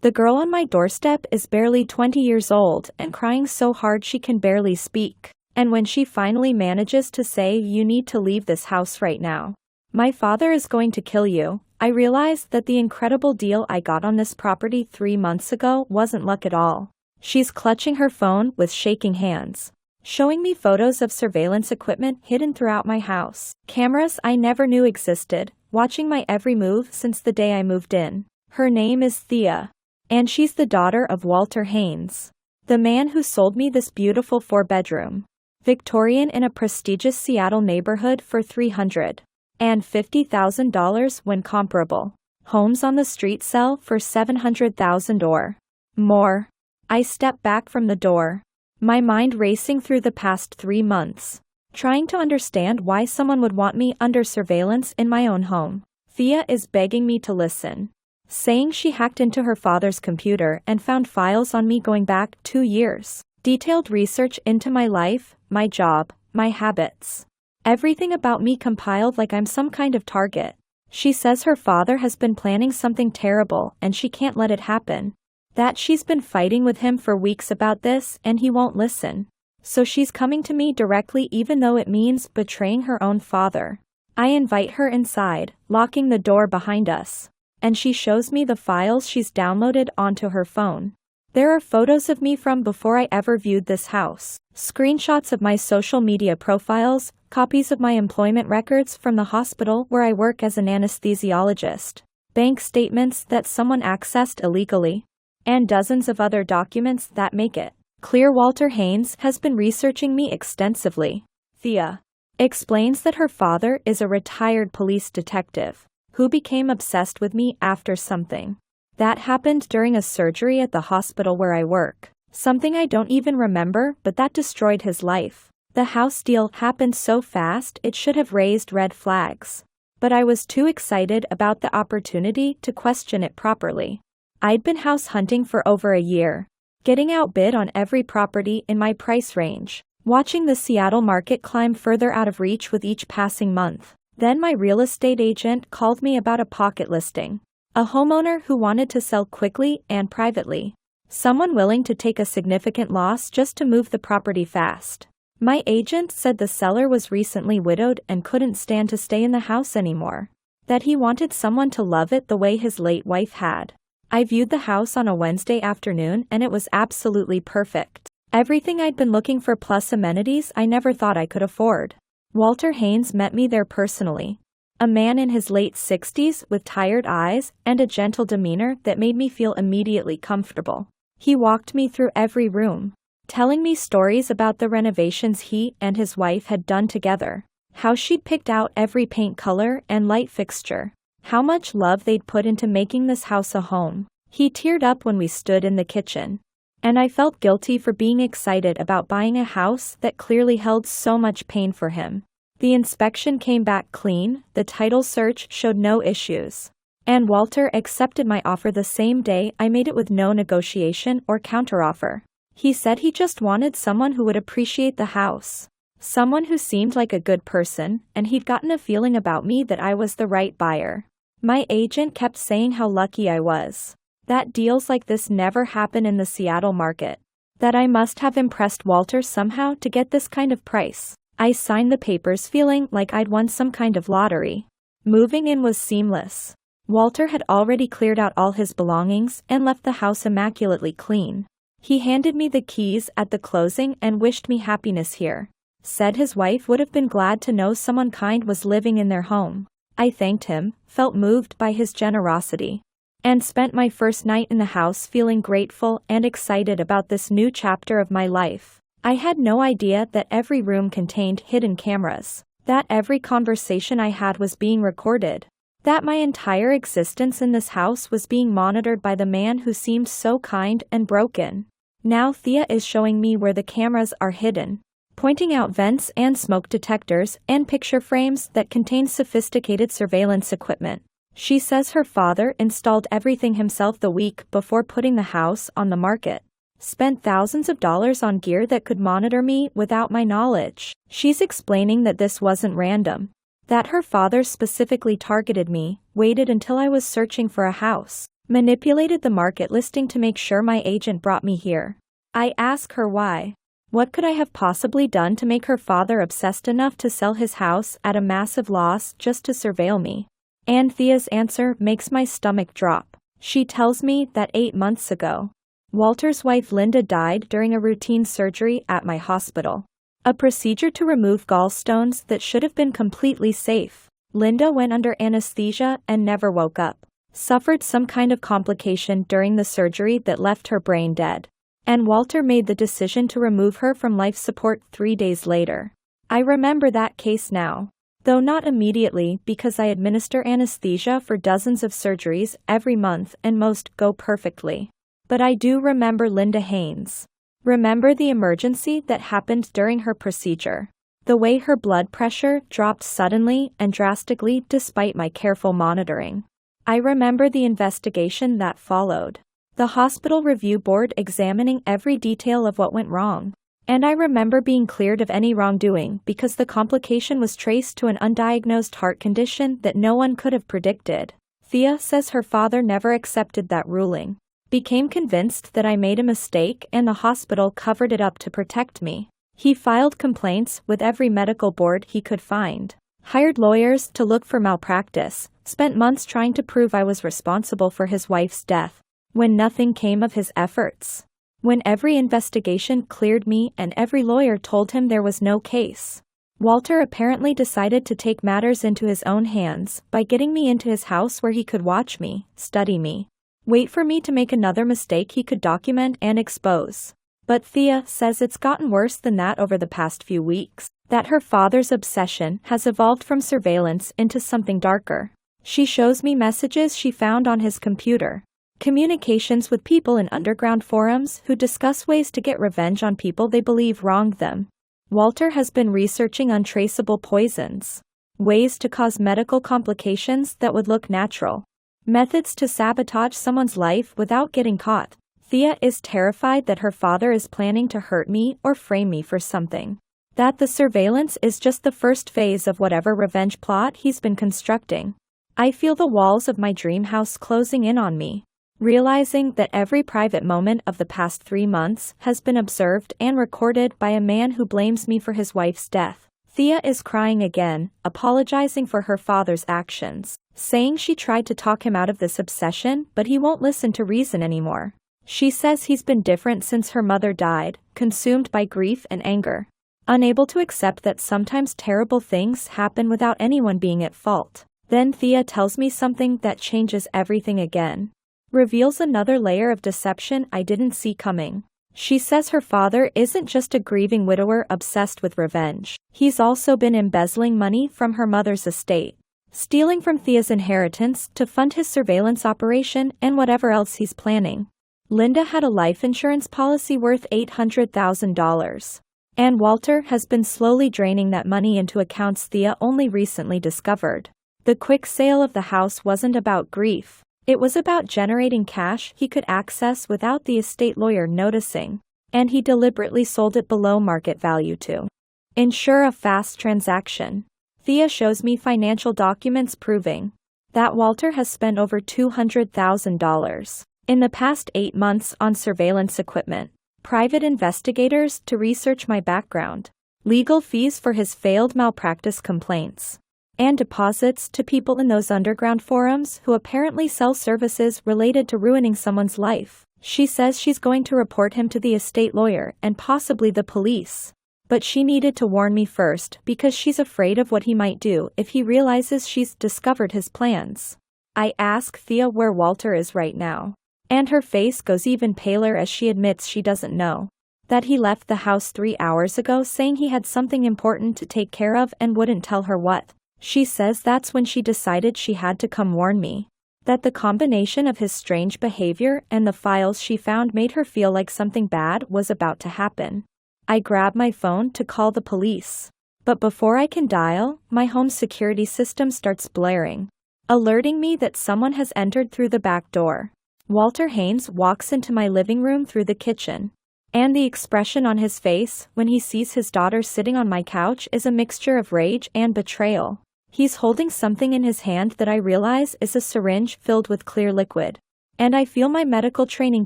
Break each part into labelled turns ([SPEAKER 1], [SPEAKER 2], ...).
[SPEAKER 1] The girl on my doorstep is barely 20 years old and crying so hard she can barely speak. And when she finally manages to say, "You need to leave this house right now. My father is going to kill you," I realized that the incredible deal I got on this property 3 months ago wasn't luck at all. She's clutching her phone with shaking hands, showing me photos of surveillance equipment hidden throughout my house. Cameras I never knew existed, watching my every move since the day I moved in. Her name is Thea, and she's the daughter of Walter Haynes, the man who sold me this beautiful 4-bedroom Victorian in a prestigious Seattle neighborhood for $350,000 when comparable homes on the street sell for $700,000 or more. I step back from the door, my mind racing through the past 3 months, trying to understand why someone would want me under surveillance in my own home. Thea is begging me to listen, saying she hacked into her father's computer and found files on me going back 2 years. Detailed research into my life, my job, my habits. Everything about me compiled like I'm some kind of target. She says her father has been planning something terrible and she can't let it happen. That she's been fighting with him for weeks about this and he won't listen. So she's coming to me directly even though it means betraying her own father. I invite her inside, locking the door behind us, and she shows me the files she's downloaded onto her phone. There are photos of me from before I ever viewed this house, screenshots of my social media profiles, copies of my employment records from the hospital where I work as an anesthesiologist, bank statements that someone accessed illegally, and dozens of other documents that make it clear Walter Haynes has been researching me extensively. Thea explains that her father is a retired police detective who became obsessed with me after something that happened during a surgery at the hospital where I work. Something I don't even remember, but that destroyed his life. The house deal happened so fast it should have raised red flags. But I was too excited about the opportunity to question it properly. I'd been house hunting for over a year, getting outbid on every property in my price range, watching the Seattle market climb further out of reach with each passing month. Then my real estate agent called me about a pocket listing. A homeowner who wanted to sell quickly and privately. Someone willing to take a significant loss just to move the property fast. My agent said the seller was recently widowed and couldn't stand to stay in the house anymore. That he wanted someone to love it the way his late wife had. I viewed the house on a Wednesday afternoon and it was absolutely perfect. Everything I'd been looking for plus amenities I never thought I could afford. Walter Haynes met me there personally. A man in his late 60s with tired eyes and a gentle demeanor that made me feel immediately comfortable. He walked me through every room, telling me stories about the renovations he and his wife had done together, how she'd picked out every paint color and light fixture, how much love they'd put into making this house a home. He teared up when we stood in the kitchen, and I felt guilty for being excited about buying a house that clearly held so much pain for him. The inspection came back clean, the title search showed no issues, and Walter accepted my offer the same day I made it with no negotiation or counteroffer. He said he just wanted someone who would appreciate the house, someone who seemed like a good person, and he'd gotten a feeling about me that I was the right buyer. My agent kept saying how lucky I was, that deals like this never happen in the Seattle market, that I must have impressed Walter somehow to get this kind of price. I signed the papers feeling like I'd won some kind of lottery. Moving in was seamless. Walter had already cleared out all his belongings and left the house immaculately clean. He handed me the keys at the closing and wished me happiness here. Said his wife would have been glad to know someone kind was living in their home. I thanked him, felt moved by his generosity, and spent my first night in the house feeling grateful and excited about this new chapter of my life. I had no idea that every room contained hidden cameras, that every conversation I had was being recorded, that my entire existence in this house was being monitored by the man who seemed so kind and broken. Now Thea is showing me where the cameras are hidden, pointing out vents and smoke detectors and picture frames that contain sophisticated surveillance equipment. She says her father installed everything himself the week before putting the house on the market. Spent thousands of dollars on gear that could monitor me without my knowledge. She's explaining that this wasn't random, that her father specifically targeted me, waited until I was searching for a house, Manipulated the market listing to make sure my agent brought me here. I ask her why. What could I have possibly done to make her father obsessed enough to sell his house at a massive loss just to surveil me? And Thea's answer makes my stomach drop. She tells me that 8 months ago, Walter's wife Linda died during a routine surgery at my hospital. A procedure to remove gallstones that should have been completely safe. Linda went under anesthesia and never woke up. Suffered some kind of complication during the surgery that left her brain dead. And Walter made the decision to remove her from life support 3 days later. I remember that case now. Though not immediately because I administer anesthesia for dozens of surgeries every month and most go perfectly. But I do remember Linda Haynes. Remember the emergency that happened during her procedure. The way her blood pressure dropped suddenly and drastically despite my careful monitoring. I remember the investigation that followed. The hospital review board examining every detail of what went wrong. And I remember being cleared of any wrongdoing because the complication was traced to an undiagnosed heart condition that no one could have predicted. Thea says her father never accepted that ruling. Became convinced that I made a mistake and the hospital covered it up to protect me. He filed complaints with every medical board he could find. Hired lawyers to look for malpractice. Spent months trying to prove I was responsible for his wife's death. When nothing came of his efforts. When every investigation cleared me and every lawyer told him there was no case. Walter apparently decided to take matters into his own hands by getting me into his house where he could watch me, study me. Wait for me to make another mistake he could document and expose. But Thea says it's gotten worse than that over the past few weeks. That her father's obsession has evolved from surveillance into something darker. She shows me messages she found on his computer. Communications with people in underground forums who discuss ways to get revenge on people they believe wronged them. Walter has been researching untraceable poisons. Ways to cause medical complications that would look natural. Methods to sabotage someone's life without getting caught. Thea is terrified that her father is planning to hurt me or frame me for something. That the surveillance is just the first phase of whatever revenge plot he's been constructing. I feel the walls of my dream house closing in on me. Realizing that every private moment of the past 3 months has been observed and recorded by a man who blames me for his wife's death. Thea is crying again, apologizing for her father's actions, saying she tried to talk him out of this obsession but he won't listen to reason anymore. She says he's been different since her mother died, consumed by grief and anger. Unable to accept that sometimes terrible things happen without anyone being at fault. Then Thea tells me something that changes everything again. Reveals another layer of deception I didn't see coming. She says her father isn't just a grieving widower obsessed with revenge. He's also been embezzling money from her mother's estate. Stealing from Thea's inheritance to fund his surveillance operation and whatever else he's planning. Linda had a life insurance policy worth $800,000. And Walter has been slowly draining that money into accounts Thea only recently discovered. The quick sale of the house wasn't about grief. It was about generating cash he could access without the estate lawyer noticing, and he deliberately sold it below market value to ensure a fast transaction. Thea shows me financial documents proving that Walter has spent over $200,000 in the past 8 months on surveillance equipment, private investigators to research my background, legal fees for his failed malpractice complaints, and deposits to people in those underground forums who apparently sell services related to ruining someone's life. She says she's going to report him to the estate lawyer and possibly the police. But she needed to warn me first because she's afraid of what he might do if he realizes she's discovered his plans. I ask Thea where Walter is right now. And her face goes even paler as she admits she doesn't know. That he left the house 3 hours ago saying he had something important to take care of and wouldn't tell her what. She says that's when she decided she had to come warn me. That the combination of his strange behavior and the files she found made her feel like something bad was about to happen. I grab my phone to call the police. But before I can dial, my home security system starts blaring, alerting me that someone has entered through the back door. Walter Haynes walks into my living room through the kitchen. And the expression on his face when he sees his daughter sitting on my couch is a mixture of rage and betrayal. He's holding something in his hand that I realize is a syringe filled with clear liquid. And I feel my medical training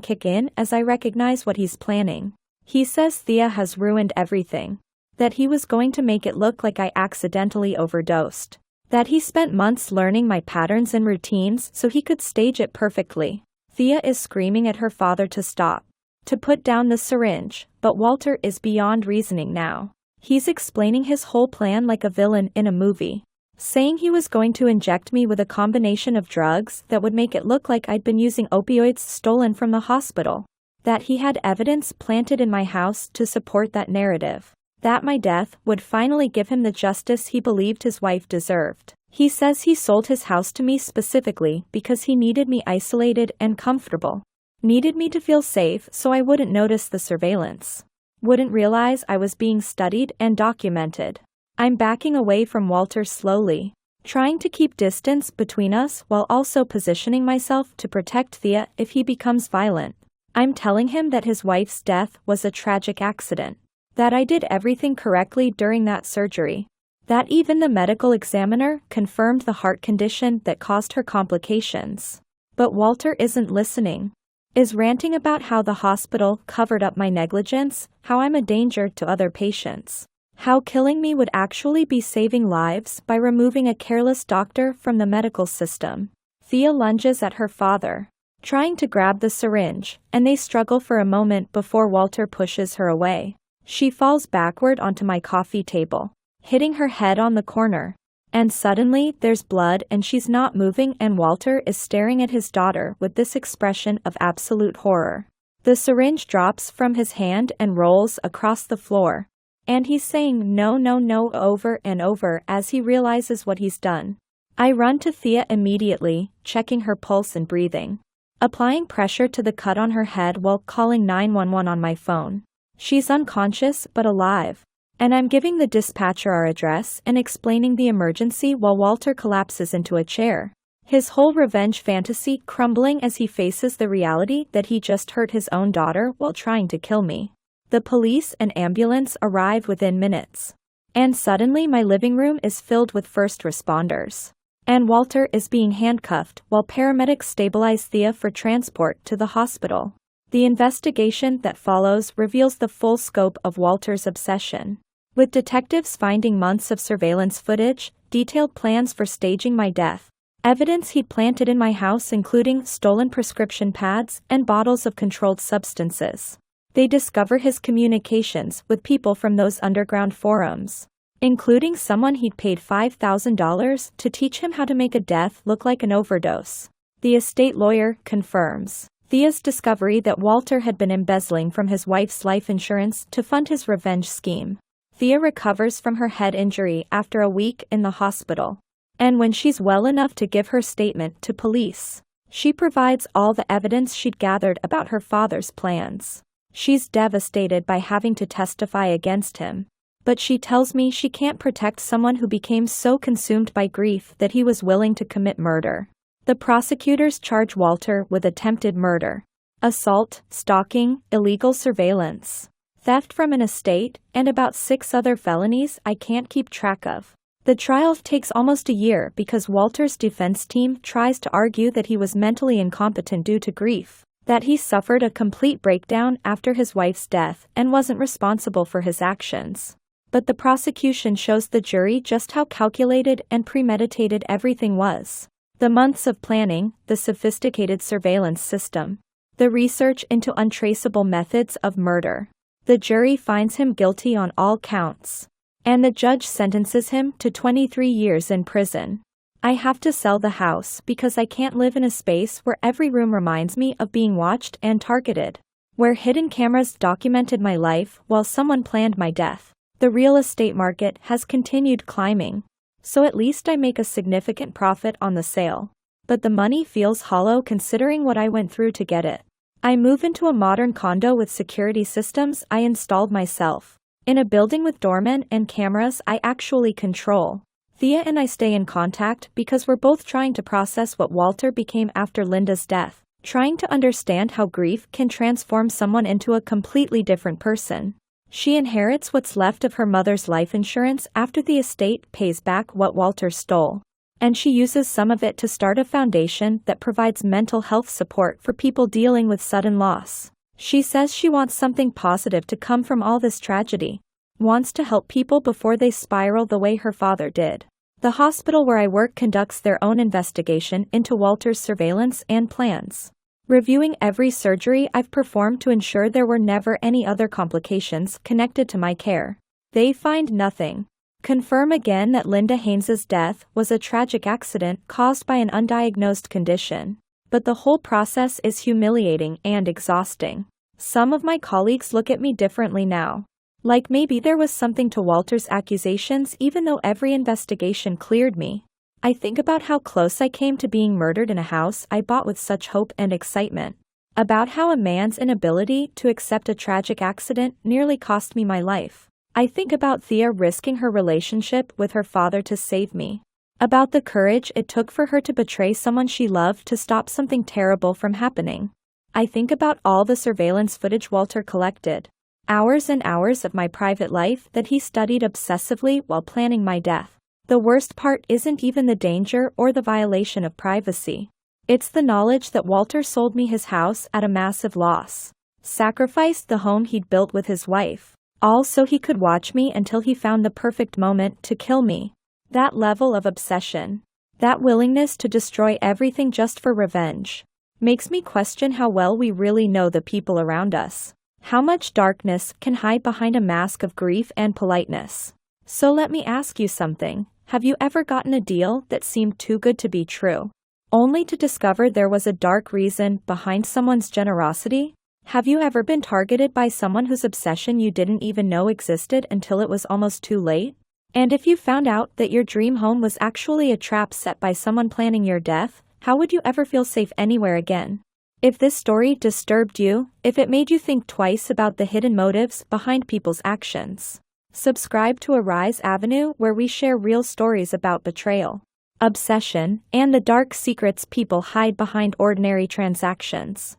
[SPEAKER 1] kick in as I recognize what he's planning. He says Thea has ruined everything. That he was going to make it look like I accidentally overdosed. That he spent months learning my patterns and routines so he could stage it perfectly. Thea is screaming at her father to stop, to put down the syringe, but Walter is beyond reasoning now. He's explaining his whole plan like a villain in a movie, saying he was going to inject me with a combination of drugs that would make it look like I'd been using opioids stolen from the hospital. That he had evidence planted in my house to support that narrative. That my death would finally give him the justice he believed his wife deserved. He says he sold his house to me specifically because he needed me isolated and comfortable. Needed me to feel safe so I wouldn't notice the surveillance. Wouldn't realize I was being studied and documented. I'm backing away from Walter slowly, trying to keep distance between us while also positioning myself to protect Thea if he becomes violent. I'm telling him that his wife's death was a tragic accident. That I did everything correctly during that surgery. That even the medical examiner confirmed the heart condition that caused her complications. But Walter isn't listening. Is ranting about how the hospital covered up my negligence, how I'm a danger to other patients. How killing me would actually be saving lives by removing a careless doctor from the medical system. Thea lunges at her father, trying to grab the syringe, and they struggle for a moment before Walter pushes her away. She falls backward onto my coffee table, hitting her head on the corner. And suddenly, there's blood and she's not moving and Walter is staring at his daughter with this expression of absolute horror. The syringe drops from his hand and rolls across the floor. And he's saying no, no, no over and over as he realizes what he's done. I run to Thea immediately, checking her pulse and breathing. Applying pressure to the cut on her head while calling 911 on my phone. She's unconscious but alive. And I'm giving the dispatcher our address and explaining the emergency while Walter collapses into a chair. His whole revenge fantasy crumbling as he faces the reality that he just hurt his own daughter while trying to kill me. The police and ambulance arrive within minutes. And suddenly my living room is filled with first responders. And Walter is being handcuffed while paramedics stabilize Thea for transport to the hospital. The investigation that follows reveals the full scope of Walter's obsession. With detectives finding months of surveillance footage, detailed plans for staging my death, evidence he'd planted in my house including stolen prescription pads and bottles of controlled substances. They discover his communications with people from those underground forums, including someone he'd paid $5,000 to teach him how to make a death look like an overdose. The estate lawyer confirms Thea's discovery that Walter had been embezzling from his wife's life insurance to fund his revenge scheme. Thea recovers from her head injury after a week in the hospital. And when she's well enough to give her statement to police, she provides all the evidence she'd gathered about her father's plans. She's devastated by having to testify against him. But she tells me she can't protect someone who became so consumed by grief that he was willing to commit murder. The prosecutors charge Walter with attempted murder, assault, stalking, illegal surveillance, theft from an estate, and about 6 other felonies I can't keep track of. The trial takes almost a year because Walter's defense team tries to argue that he was mentally incompetent due to grief, that he suffered a complete breakdown after his wife's death and wasn't responsible for his actions. But the prosecution shows the jury just how calculated and premeditated everything was. The months of planning, the sophisticated surveillance system, the research into untraceable methods of murder. The jury finds him guilty on all counts. And the judge sentences him to 23 years in prison. I have to sell the house because I can't live in a space where every room reminds me of being watched and targeted. Where hidden cameras documented my life while someone planned my death. The real estate market has continued climbing. So at least I make a significant profit on the sale. But the money feels hollow considering what I went through to get it. I move into a modern condo with security systems I installed myself. In a building with doormen and cameras I actually control. Thea and I stay in contact because we're both trying to process what Walter became after Linda's death. Trying to understand how grief can transform someone into a completely different person. She inherits what's left of her mother's life insurance after the estate pays back what Walter stole. And she uses some of it to start a foundation that provides mental health support for people dealing with sudden loss. She says she wants something positive to come from all this tragedy. Wants to help people before they spiral the way her father did. The hospital where I work conducts their own investigation into Walter's surveillance and plans, reviewing every surgery I've performed to ensure there were never any other complications connected to my care. They find nothing. Confirm again that Linda Haynes's death was a tragic accident caused by an undiagnosed condition. But the whole process is humiliating and exhausting. Some of my colleagues look at me differently now. Like maybe there was something to Walter's accusations even though every investigation cleared me. I think about how close I came to being murdered in a house I bought with such hope and excitement. About how a man's inability to accept a tragic accident nearly cost me my life. I think about Thea risking her relationship with her father to save me. About the courage it took for her to betray someone she loved to stop something terrible from happening. I think about all the surveillance footage Walter collected. Hours and hours of my private life that he studied obsessively while planning my death. The worst part isn't even the danger or the violation of privacy. It's the knowledge that Walter sold me his house at a massive loss. Sacrificed the home he'd built with his wife. All so he could watch me until he found the perfect moment to kill me. That level of obsession. That willingness to destroy everything just for revenge. Makes me question how well we really know the people around us. How much darkness can hide behind a mask of grief and politeness. So let me ask you something. Have you ever gotten a deal that seemed too good to be true, only to discover there was a dark reason behind someone's generosity? Have you ever been targeted by someone whose obsession you didn't even know existed until it was almost too late? And if you found out that your dream home was actually a trap set by someone planning your death, how would you ever feel safe anywhere again? If this story disturbed you, if it made you think twice about the hidden motives behind people's actions, subscribe to Arise Avenue, where we share real stories about betrayal, obsession, and the dark secrets people hide behind ordinary transactions.